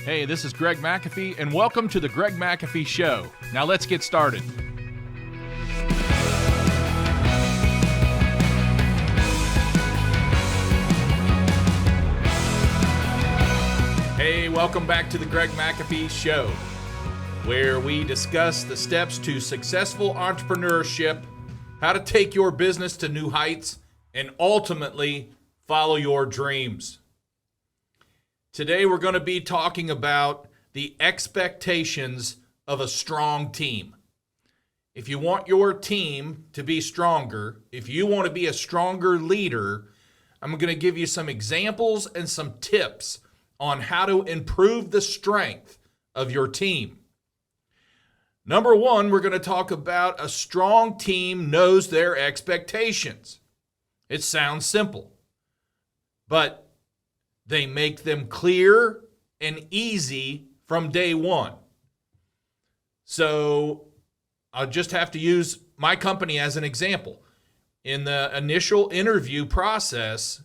Hey, this is Greg McAfee, and welcome to the Greg McAfee Show. Now let's get started. Hey, welcome back to the Greg McAfee Show, where we discuss the steps to successful entrepreneurship, how to take your business to new heights, and ultimately follow your dreams. Today we're going to be talking about the expectations of a strong team. If you want your team to be stronger, if you want to be a stronger leader, I'm going to give you some examples and some tips on how to improve the strength of your team. Number one, we're going to talk about a strong team knows their expectations. It sounds simple, but they make them clear and easy from day one. So I'll just have to use my company as an example. In the initial interview process,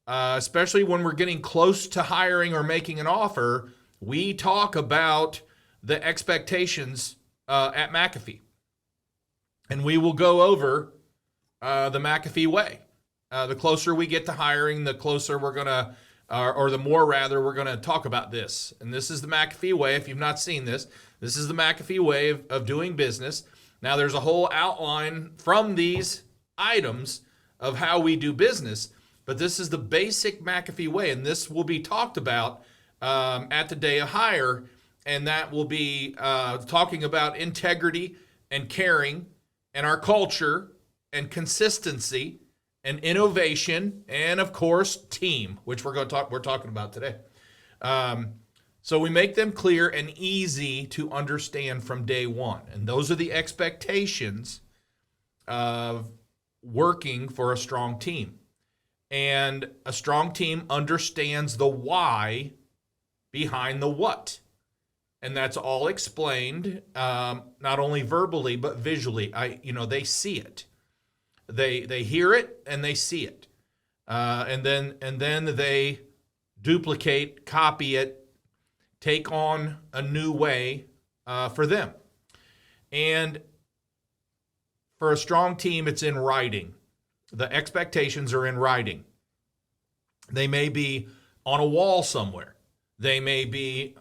especially when we're getting close to hiring or making an offer, we talk about the expectations at McAfee. And we will go over the McAfee way. The closer we get to hiring, the closer we're going to or the more rather, we're going to talk about this. And this is the McAfee way. If you've not seen this, this is the McAfee way of doing business. Now, there's a whole outline from these items of how we do business, but this is the basic McAfee way, and this will be talked about at the day of hire, and that will be talking about integrity and caring and our culture and consistency and innovation, and of course, team, which we're talking about today. So we make them clear and easy to understand from day one. And those are the expectations of working for a strong team. And a strong team understands the why behind the what. And that's all explained, not only verbally, but visually. They see it. They hear it and they see it, and then they duplicate, copy it, take on a new way for them. And for a strong team, it's in writing. The expectations are in writing. They may be on a wall somewhere. They may be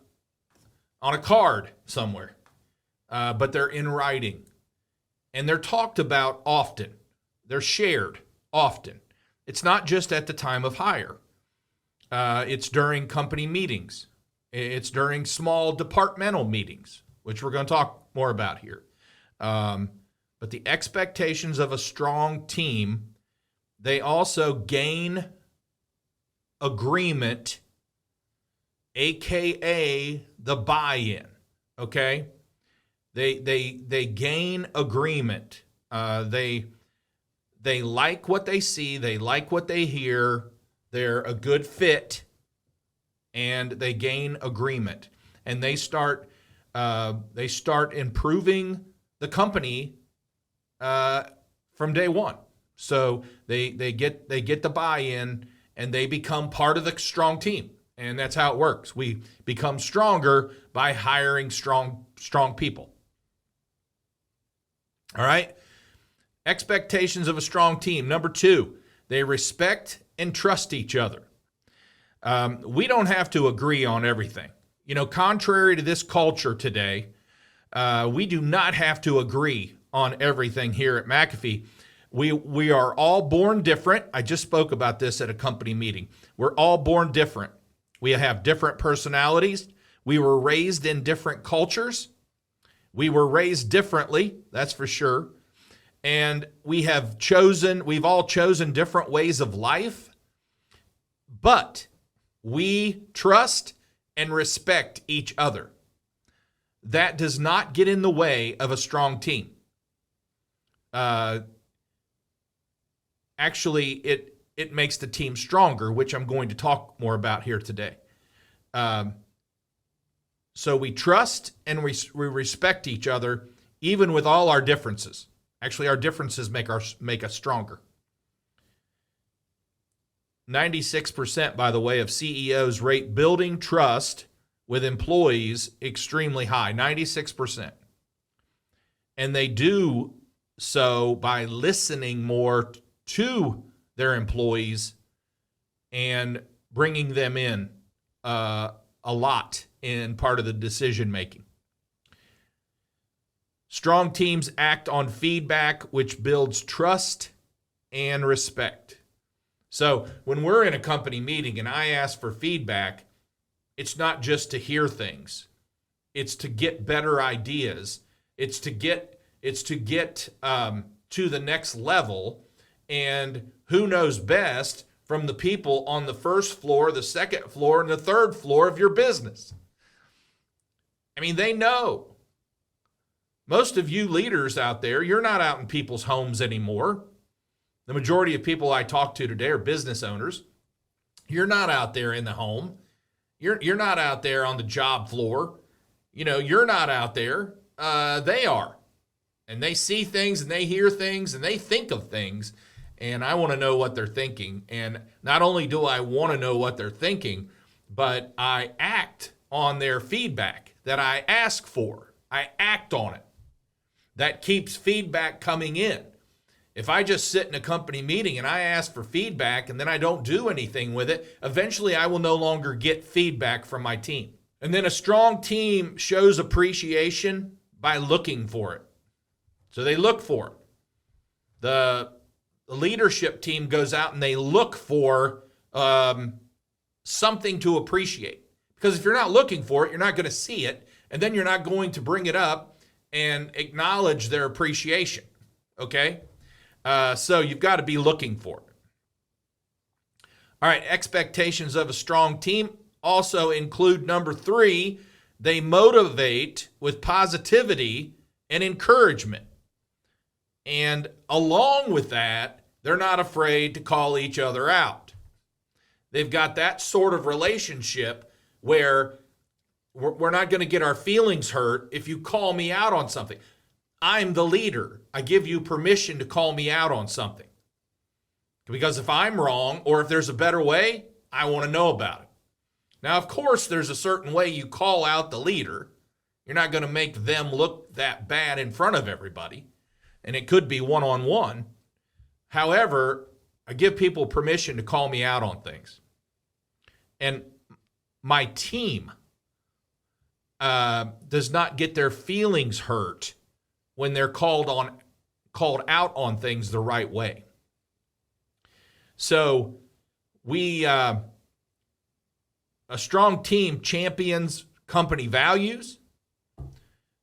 on a card somewhere, but they're in writing, and they're talked about often. They're shared often. It's not just at the time of hire. It's during company meetings. It's during small departmental meetings, which we're going to talk more about here. But the expectations of a strong team, they also gain agreement, aka the buy-in. Okay? They gain agreement. They like what they see. They like what they hear. They're a good fit, and they gain agreement. And they start improving the company from day one. So they get the buy-in, and they become part of the strong team. And that's how it works. We become stronger by hiring strong people. All right? Expectations of a strong team. Number two, they respect and trust each other. We don't have to agree on everything. Contrary to this culture today, we do not have to agree on everything here at McAfee. We are all born different. I just spoke about this at a company meeting. We're all born different. We have different personalities. We were raised in different cultures. We were raised differently, that's for sure. And we've all chosen different ways of life, but we trust and respect each other. That does not get in the way of a strong team. Actually, it makes the team stronger, which I'm going to talk more about here today. So we trust and we respect each other, even with all our differences. Actually, our differences make us stronger. 96%, by the way, of CEOs rate building trust with employees extremely high, 96%. And they do so by listening more to their employees and bringing them in a lot in part of the decision making. Strong teams act on feedback, which builds trust and respect. So when we're in a company meeting and I ask for feedback, it's not just to hear things. It's to get better ideas. It's to get to the next level. And who knows best from the people on the first floor, the second floor, and the third floor of your business? I mean, they know. Most of you leaders out there, you're not out in people's homes anymore. The majority of people I talk to today are business owners. You're not out there in the home. You're not out there on the job floor. You're not out there. They are. And they see things and they hear things and they think of things. And I want to know what they're thinking. And not only do I want to know what they're thinking, but I act on their feedback that I ask for. I act on it. That keeps feedback coming in. If I just sit in a company meeting and I ask for feedback and then I don't do anything with it, eventually I will no longer get feedback from my team. And then a strong team shows appreciation by looking for it. So they look for it. The leadership team goes out and they look for something to appreciate. Because if you're not looking for it, you're not going to see it, and then you're not going to bring it up and acknowledge their appreciation, okay? So you've got to be looking for it. All right, expectations of a strong team also include number 3, they motivate with positivity and encouragement. And along with that, they're not afraid to call each other out. They've got that sort of relationship where we're not going to get our feelings hurt if you call me out on something. I'm the leader. I give you permission to call me out on something. Because if I'm wrong or if there's a better way, I want to know about it. Now, of course, there's a certain way you call out the leader. You're not going to make them look that bad in front of everybody. And it could be one-on-one. However, I give people permission to call me out on things. And my team does not get their feelings hurt when they're called out on things the right way. So a strong team champions company values.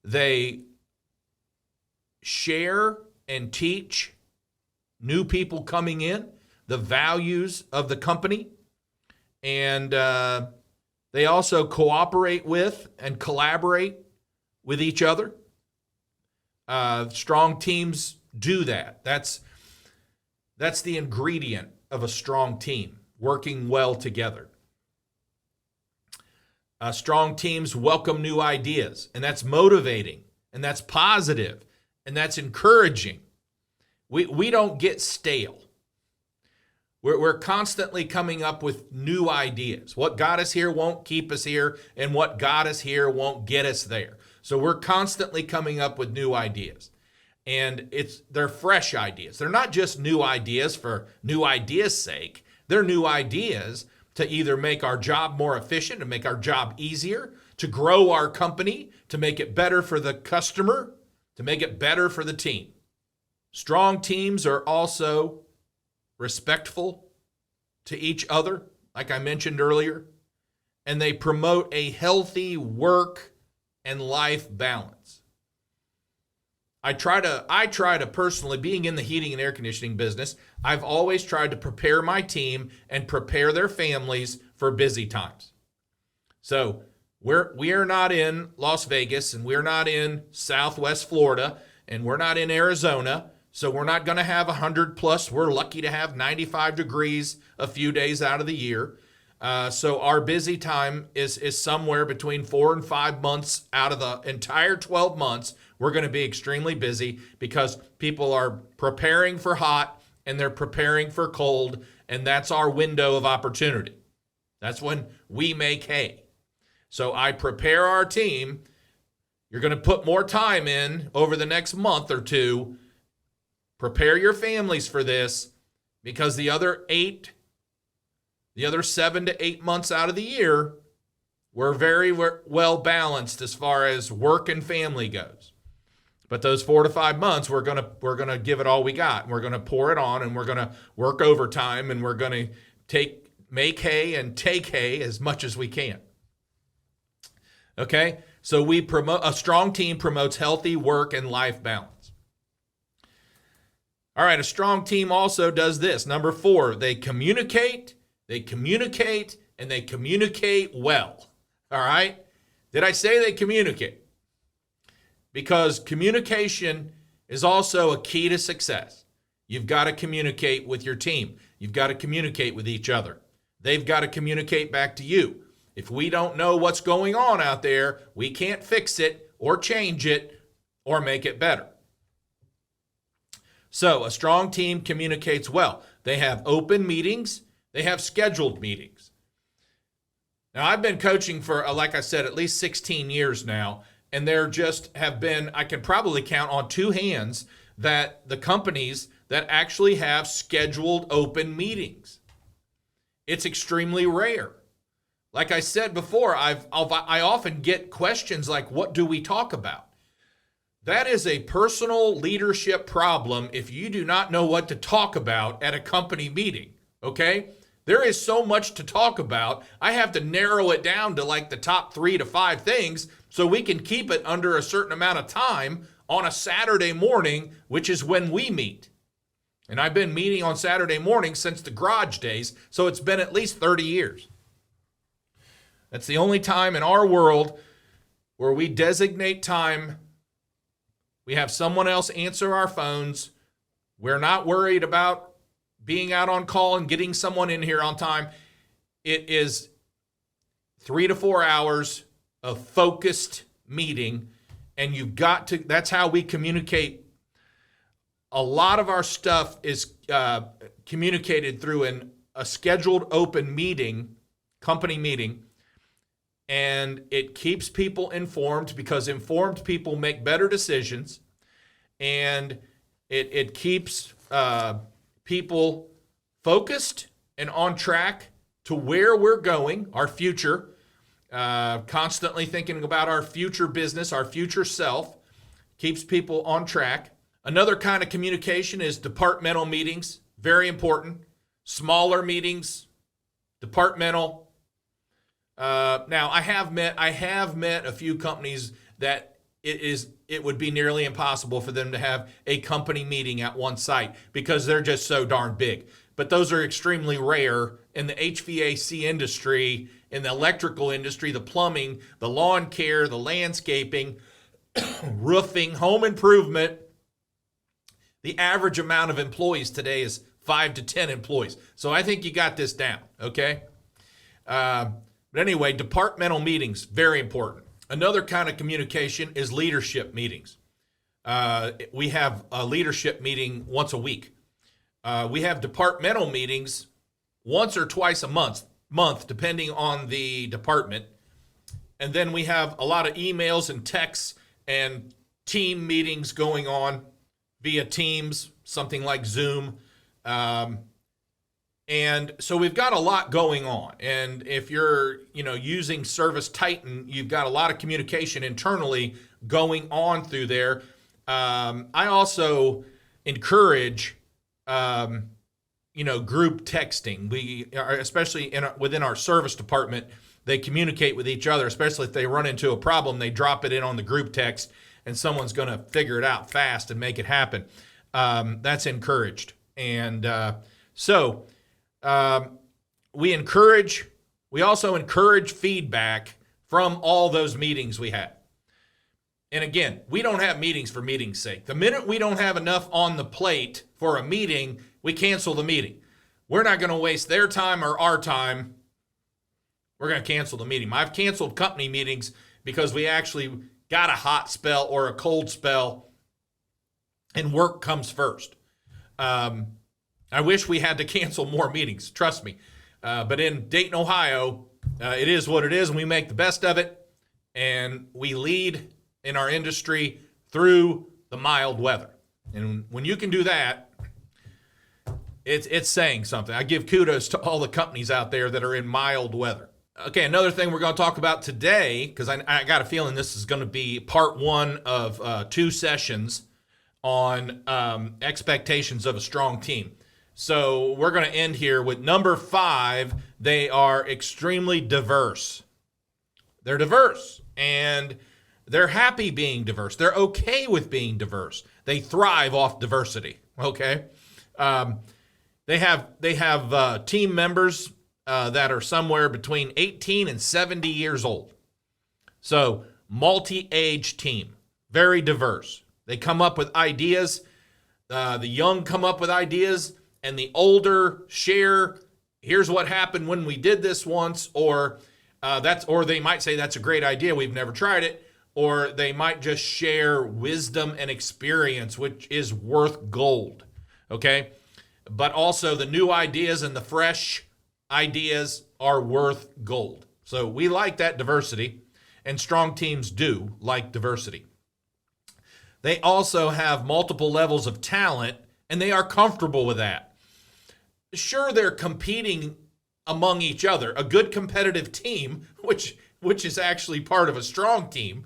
They share and teach new people coming in the values of the company. And they also cooperate with and collaborate with each other. Strong teams do that. That's the ingredient of a strong team, working well together. Strong teams welcome new ideas, and that's motivating, and that's positive, and that's encouraging. We don't get stale. We're constantly coming up with new ideas. What got us here won't keep us here, and what got us here won't get us there. So we're constantly coming up with new ideas. And they're fresh ideas. They're not just new ideas for new ideas' sake. They're new ideas to either make our job more efficient, to make our job easier, to grow our company, to make it better for the customer, to make it better for the team. Strong teams are also respectful to each other, like I mentioned earlier, and they promote a healthy work and life balance. I try to personally, being in the heating and air conditioning business, I've always tried to prepare my team and prepare their families for busy times. So we are not in Las Vegas, and we're not in Southwest Florida, and we're not in Arizona. So we're not going to have 100 plus. We're lucky to have 95 degrees a few days out of the year. So our busy time is somewhere between 4 and 5 months out of the entire 12 months. We're going to be extremely busy because people are preparing for hot and they're preparing for cold, and that's our window of opportunity. That's when we make hay. So I prepare our team. You're going to put more time in over the next month or two. Prepare your families for this, because the other 7 to 8 months out of the year, we're very well balanced as far as work and family goes. But those 4 to 5 months, we're gonna give it all we got. We're gonna pour it on, and we're gonna work overtime, and we're gonna make hay and take hay as much as we can. Okay, so a strong team promotes healthy work and life balance. All right, a strong team also does this. Number 4, they communicate, and they communicate well. All right, did I say they communicate? Because communication is also a key to success. You've got to communicate with your team. You've got to communicate with each other. They've got to communicate back to you. If we don't know what's going on out there, we can't fix it or change it or make it better. So a strong team communicates well. They have open meetings. They have scheduled meetings. Now, I've been coaching for, like I said, at least 16 years now. And there just have been, I can probably count on 2 hands, that the companies that actually have scheduled open meetings. It's extremely rare. Like I said before, I often get questions like, what do we talk about? That is a personal leadership problem if you do not know what to talk about at a company meeting, okay? There is so much to talk about. I have to narrow it down to like the top 3 to 5 things so we can keep it under a certain amount of time on a Saturday morning, which is when we meet. And I've been meeting on Saturday mornings since the garage days, so it's been at least 30 years. That's the only time in our world where we designate time. We have someone else answer our phones. We're not worried about being out on call and getting someone in here on time. It is 3 to 4 hours of focused meeting, and you've got to, that's how we communicate. A lot of our stuff is communicated through a scheduled open meeting, company meeting, and it keeps people informed, because informed people make better decisions, and it keeps people focused and on track to where we're going, our future, constantly thinking about our future business, our future self, keeps people on track. Another kind of communication is departmental meetings, very important. Smaller meetings, departmental. Now, I have met a few companies that it would be nearly impossible for them to have a company meeting at one site because they're just so darn big. But those are extremely rare in the HVAC industry, in the electrical industry, the plumbing, the lawn care, the landscaping, roofing, home improvement. The average amount of employees today is 5 to 10 employees. So I think you got this down, okay? But anyway, departmental meetings, very important. Another kind of communication is leadership meetings. We have a leadership meeting once a week. We have departmental meetings once or twice a month, depending on the department. And then we have a lot of emails and texts and team meetings going on via Teams, something like Zoom. And so we've got a lot going on. And if you're, using Service Titan, you've got a lot of communication internally going on through there. I also encourage, group texting. We are, especially within our service department, they communicate with each other, especially if they run into a problem, they drop it in on the group text and someone's going to figure it out fast and make it happen. That's encouraged. And we also encourage feedback from all those meetings we have. And again, we don't have meetings for meeting's sake. The minute we don't have enough on the plate for a meeting, we cancel the meeting. We're not going to waste their time or our time. We're going to cancel the meeting. I've canceled company meetings because we actually got a hot spell or a cold spell, and work comes first. I wish we had to cancel more meetings, trust me. But in Dayton, Ohio, It is what it is, and we make the best of it, and we lead in our industry through the mild weather. And when you can do that, it's saying something. I give kudos to all the companies out there that are in mild weather. Okay, another thing we're going to talk about today, because I got a feeling this is going to be part one of 2 sessions on expectations of a strong team. So we're going to end here with number 5. They are extremely diverse. They're diverse, and they're happy being diverse. They're okay with being diverse. They thrive off diversity, okay? They have team members that are somewhere between 18 and 70 years old. So multi-age team, very diverse. They come up with ideas. The young come up with ideas, and the older share, here's what happened when we did this once, or they might say that's a great idea, we've never tried it, or they might just share wisdom and experience, which is worth gold, okay? But also the new ideas and the fresh ideas are worth gold. So we like that diversity, and strong teams do like diversity. They also have multiple levels of talent, and they are comfortable with that. Sure, they're competing among each other. A good competitive team, which is actually part of a strong team,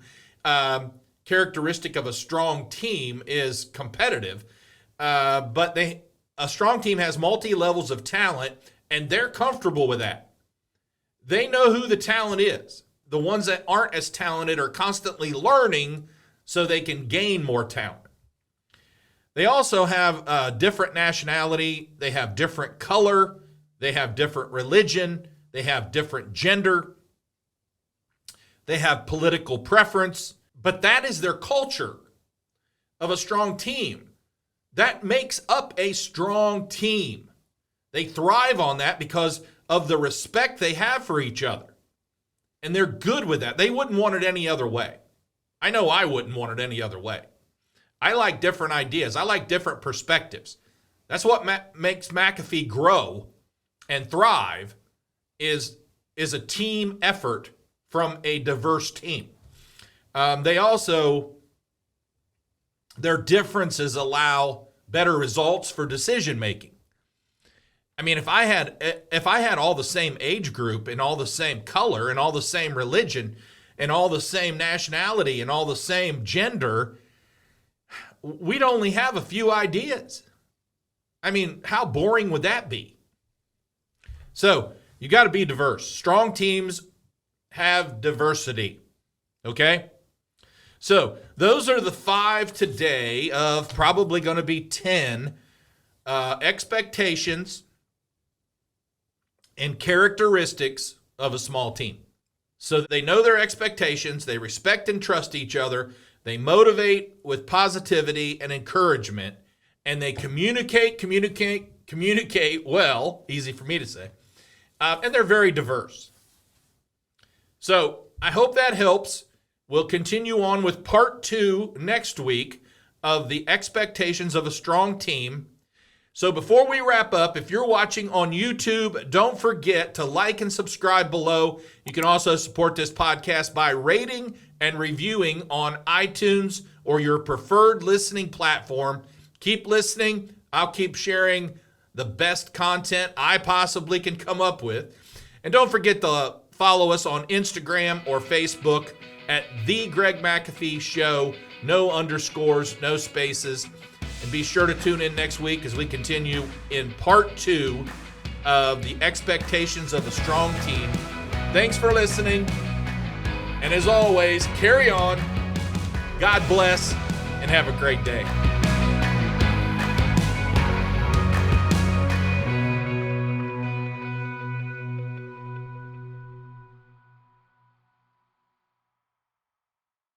characteristic of a strong team is competitive, but a strong team has multi-levels of talent, and they're comfortable with that. They know who the talent is. The ones that aren't as talented are constantly learning so they can gain more talent. They also have different nationality. They have different color. They have different religion. They have different gender. They have political preference. But that is their culture of a strong team. That makes up a strong team. They thrive on that because of the respect they have for each other. And they're good with that. They wouldn't want it any other way. I know I wouldn't want it any other way. I like different ideas. I like different perspectives. That's what makes McAfee grow and thrive is a team effort from a diverse team. Their differences allow better results for decision making. I mean, if I had all the same age group and all the same color and all the same religion and all the same nationality and all the same gender, we'd only have a few ideas. I mean, how boring would that be? So you got to be diverse. Strong teams have diversity. Okay? So those are the 5 today of probably going to be 10 expectations and characteristics of a small team. So they know their expectations, they respect and trust each other, they motivate with positivity and encouragement, and they communicate well, easy for me to say, and they're very diverse. So I hope that helps. We'll continue on with part 2 next week of the expectations of a strong team. So before we wrap up, if you're watching on YouTube, don't forget to like and subscribe below. You can also support this podcast by rating and reviewing on iTunes or your preferred listening platform. Keep listening. I'll keep sharing the best content I possibly can come up with. And don't forget to follow us on Instagram or Facebook at The Greg McAfee Show. No underscores, no spaces. And be sure to tune in next week as we continue in part 2 of the expectations of a strong team. Thanks for listening. And as always, carry on. God bless and have a great day.